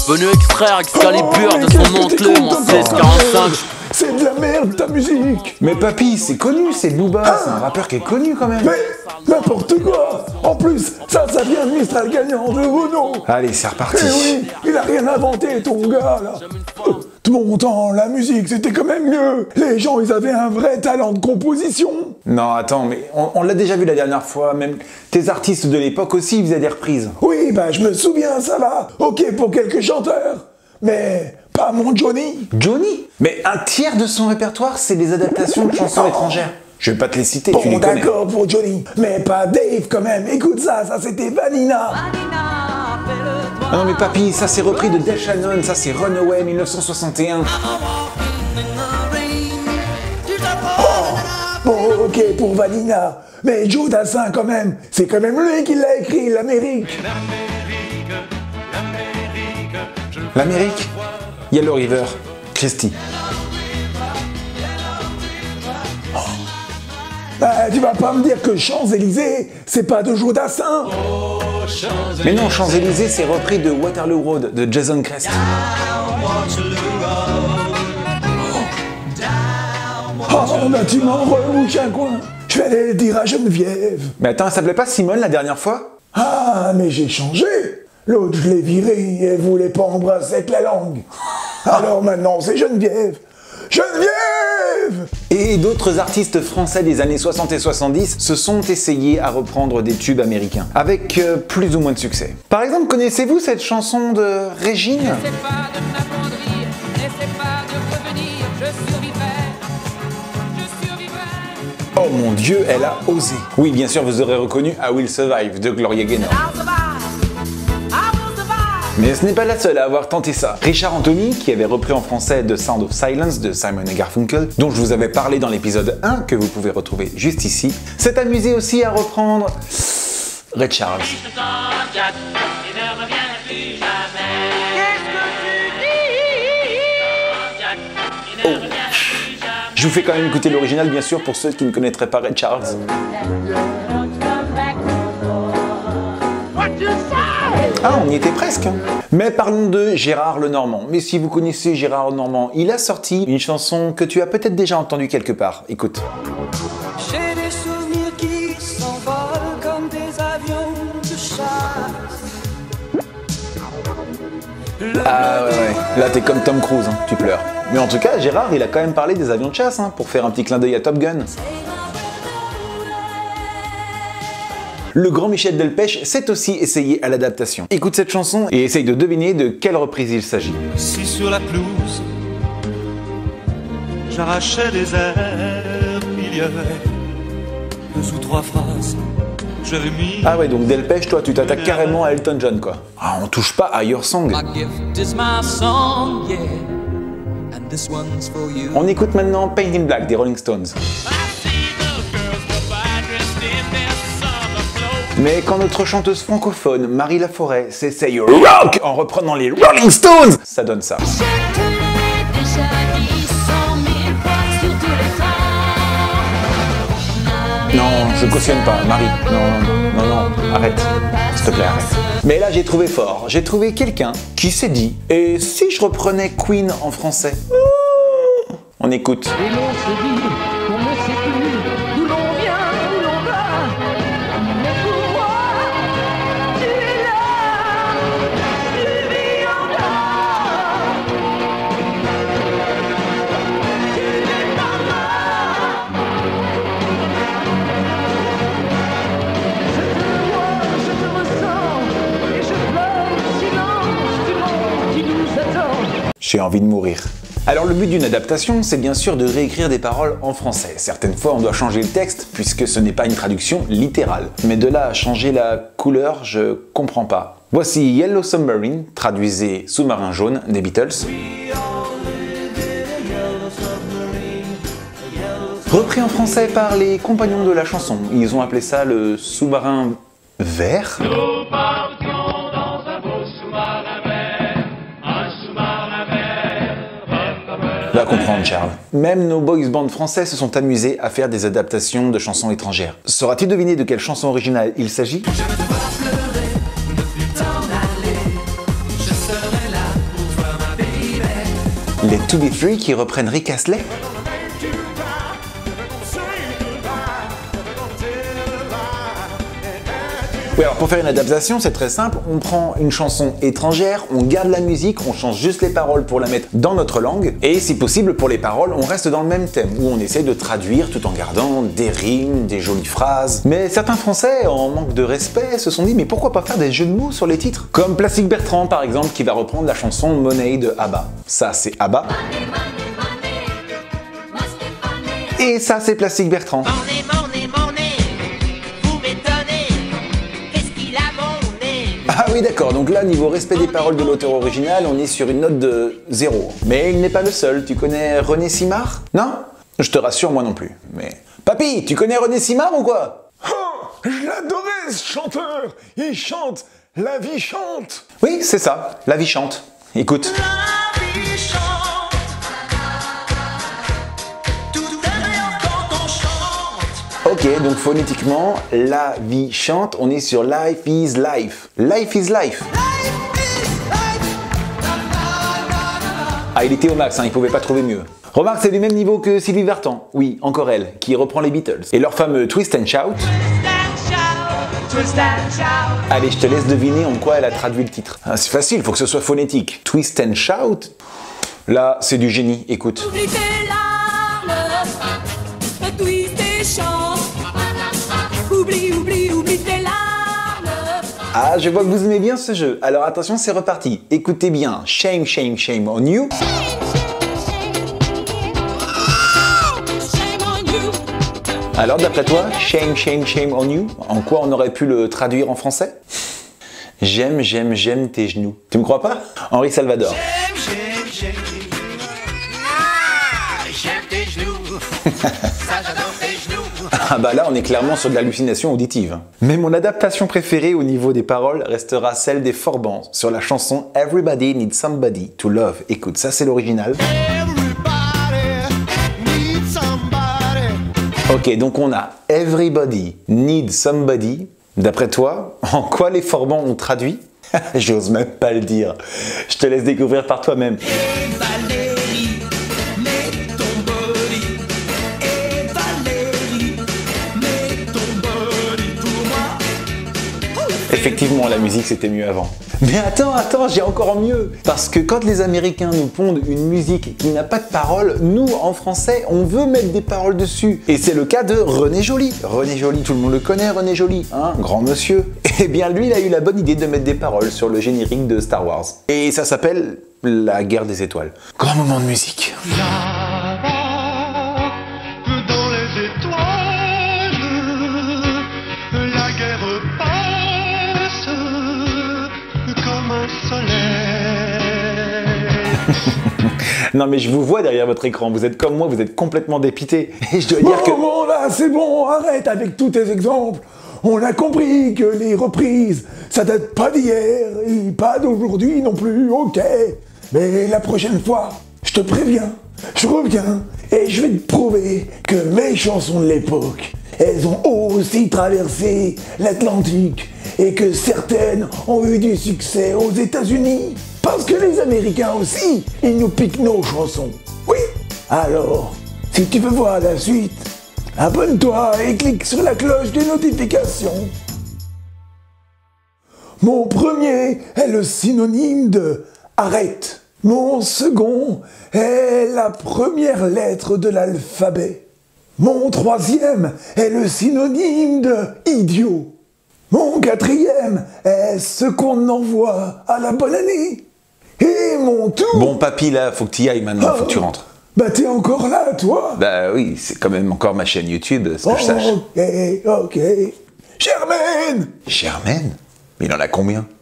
venu extraire Excalibur de son enclume en 1645. C'est de la merde ta musique. Mais papy, c'est connu, c'est Booba, c'est un rappeur qui est connu quand même. Mais n'importe quoi. En plus, ça vient de Mistral gagnant de Renault. Allez, c'est reparti. Eh oui, il a rien inventé ton gars là. De mon temps, la musique c'était quand même mieux. Les gens ils avaient un vrai talent de composition. Non, attends, mais on l'a déjà vu la dernière fois, même tes artistes de l'époque aussi ils faisaient des reprises. Oui, bah je me souviens, ça va. Ok pour quelques chanteurs. Mais pas mon Johnny. Johnny? Mais un tiers de son répertoire, c'est des adaptations de chansons étrangères. Je vais pas te les citer, tu les Bon connais. d'accord pour Johnny, mais pas Dave quand même. Écoute ça c'était Vanina. Ah non mais papy, ça c'est repris de Del Shannon, ça c'est Runaway 1961. Bon ok pour Vanina, mais Joe Dassin quand même. C'est quand même lui qui l'a écrit, l'Amérique. L'Amérique? Yellow River, Christie. Bah, tu vas pas me dire que Champs-Élysées, c'est pas de Joe Dassin. Mais non, Champs-Élysées, c'est repris de Waterloo Road de Jason Crest. Oh, bah tu m'en rebouches un coin. Je vais aller le dire à Geneviève. Mais attends, elle s'appelait pas Simone la dernière fois? Ah, mais j'ai changé. L'autre, je l'ai viré, elle voulait pas embrasser avec la langue. Alors maintenant, c'est Geneviève. Geneviève! Et d'autres artistes français des années 60 et 70 se sont essayés à reprendre des tubes américains, avec plus ou moins de succès. Par exemple, connaissez-vous cette chanson de Régine? N'essaie pas de m'attendrir, n'essaie pas de revenir, je survivrai. Oh mon Dieu, elle a osé. Oui, bien sûr, vous aurez reconnu I Will Survive de Gloria Gaynor. Mais ce n'est pas la seule à avoir tenté ça. Richard Anthony, qui avait repris en français The Sound of Silence de Simon & Garfunkel, dont je vous avais parlé dans l'épisode 1, que vous pouvez retrouver juste ici, s'est amusé aussi à reprendre Ray Charles. Oh. Je vous fais quand même écouter l'original, bien sûr, pour ceux qui ne connaîtraient pas Ray Charles. Ah, on y était presque. Mais parlons de Gérard Lenormand. Mais si vous connaissez Gérard Lenormand, il a sorti une chanson que tu as peut-être déjà entendue quelque part. Écoute. J'ai des souvenirs qui s'envolent comme des avions de chasse. Ah ouais. Là t'es comme Tom Cruise, hein. Tu pleures. Mais en tout cas, Gérard, il a quand même parlé des avions de chasse, hein, pour faire un petit clin d'œil à Top Gun. Le grand Michel Delpech s'est aussi essayé à l'adaptation. Écoute cette chanson et essaye de deviner de quelle reprise il s'agit. Si sur la pelouse, j'arrachais des airs, il y avait 2 ou 3 phrases, j'avais mis... Ah ouais, donc Delpech, toi, tu t'attaques carrément à Elton John, quoi. Ah, on touche pas à Your Song. My gift is my song, yeah, and this one's for you. On écoute maintenant Paint in Black des Rolling Stones. Mais quand notre chanteuse francophone, Marie Laforêt, s'essaye au rock en reprenant les Rolling Stones, ça donne ça. Non, je cautionne pas, Marie. Non, arrête. S'il te plaît, arrête. Mais là, j'ai trouvé fort. J'ai trouvé quelqu'un qui s'est dit, et si je reprenais Queen en français? On écoute. Et l'on se dit qu'on ne sait plus d'où l'on vient, où l'on va. Mais pour moi, tu es là, tu vis encore. Tu n'es pas mort. Je te vois, je te ressens, et je pleure le silence du monde qui nous attend. J'ai envie de mourir. Alors le but d'une adaptation, c'est bien sûr de réécrire des paroles en français. Certaines fois, on doit changer le texte, puisque ce n'est pas une traduction littérale. Mais de là à changer la couleur, je comprends pas. Voici Yellow Submarine, traduisez Sous-marin jaune des Beatles. Repris en français par les compagnons de la chanson. Ils ont appelé ça le sous-marin vert. Va comprendre, Charles. Même nos boys bands français se sont amusés à faire des adaptations de chansons étrangères. Sauras-tu deviner de quelle chanson originale il s'agit? Les 2B3 qui reprennent Rick Astley? Oui, alors pour faire une adaptation, c'est très simple. On prend une chanson étrangère, on garde la musique, on change juste les paroles pour la mettre dans notre langue. Et si possible, pour les paroles, on reste dans le même thème, où on essaie de traduire tout en gardant des rimes, des jolies phrases. Mais certains Français, en manque de respect, se sont dit mais pourquoi pas faire des jeux de mots sur les titres? Comme Plastic Bertrand par exemple, qui va reprendre la chanson Money de ABBA. Ça c'est ABBA. Et ça c'est Plastic Bertrand. Ah oui d'accord, donc là niveau respect des paroles de l'auteur original, on est sur une note de 0. Mais il n'est pas le seul, tu connais René Simard? Non? Je te rassure, moi non plus, mais... Papy, tu connais René Simard ou quoi? Oh, je l'adorais ce chanteur. Il chante, la vie chante. Oui, c'est ça, la vie chante. Écoute. La vie chante. Tout est bien quand on chante. Ok, donc phonétiquement, la vie chante, on est sur Life is Life. Life is Life. Ah, il était au max, hein, il pouvait pas trouver mieux. Remarque, c'est du même niveau que Sylvie Vartan, oui, encore elle, qui reprend les Beatles. Et leur fameux Twist and Shout. Allez, je te laisse deviner en quoi elle a traduit le titre. Ah, c'est facile, faut que ce soit phonétique. Twist and Shout, là, c'est du génie, écoute. Oublie tes larmes, twist et chante. Oublie tes larmes. Ah, je vois que vous aimez bien ce jeu. Alors attention, c'est reparti. Écoutez bien. Shame, shame, shame on you. Alors d'après toi, shame, shame, shame on you, en quoi on aurait pu le traduire en français? J'aime, j'aime, j'aime tes genoux. Tu me crois pas? Henri Salvador. J'aime tes genoux. Ça j'adore tes genoux. Ah bah là, on est clairement sur de l'hallucination auditive. Mais mon adaptation préférée au niveau des paroles restera celle des Forbans sur la chanson Everybody Needs Somebody to Love. Écoute, ça c'est l'original. Ok, donc on a Everybody Needs Somebody. D'après toi, en quoi les Forbans ont traduit? J'ose même pas le dire. Je te laisse découvrir par toi-même. Effectivement, la musique c'était mieux avant. Mais attends, j'ai encore mieux. Parce que quand les Américains nous pondent une musique qui n'a pas de paroles, nous, en français, on veut mettre des paroles dessus. Et c'est le cas de René Joly. René Joly, tout le monde le connaît, René Joly, hein, grand monsieur. Eh bien, lui, il a eu la bonne idée de mettre des paroles sur le générique de Star Wars. Et ça s'appelle La Guerre des Étoiles. Grand moment de musique. Là-bas, dans les étoiles, la guerre passe comme un soleil. Non mais je vous vois derrière votre écran, vous êtes comme moi, vous êtes complètement dépité. Et je dois dire que... Bon, là, c'est bon, arrête avec tous tes exemples. On a compris que les reprises, ça date pas d'hier et pas d'aujourd'hui non plus, ok. Mais la prochaine fois, je te préviens, je reviens et je vais te prouver que mes chansons de l'époque, elles ont aussi traversé l'Atlantique et que certaines ont eu du succès aux États-Unis. Parce que les Américains aussi, ils nous piquent nos chansons. Oui. Alors, si tu veux voir la suite, abonne-toi et clique sur la cloche des notifications. Mon premier est le synonyme de arrête. Mon second est la première lettre de l'alphabet. Mon troisième est le synonyme de idiot. Mon quatrième est ce qu'on envoie à la bonne année. Et mon tout... Bon papy là, faut que tu y ailles maintenant, faut que tu rentres. Bah t'es encore là, toi? Bah oui, c'est quand même encore ma chaîne YouTube, ce que je sache. Ok. Germaine! Germaine? Mais il en a combien?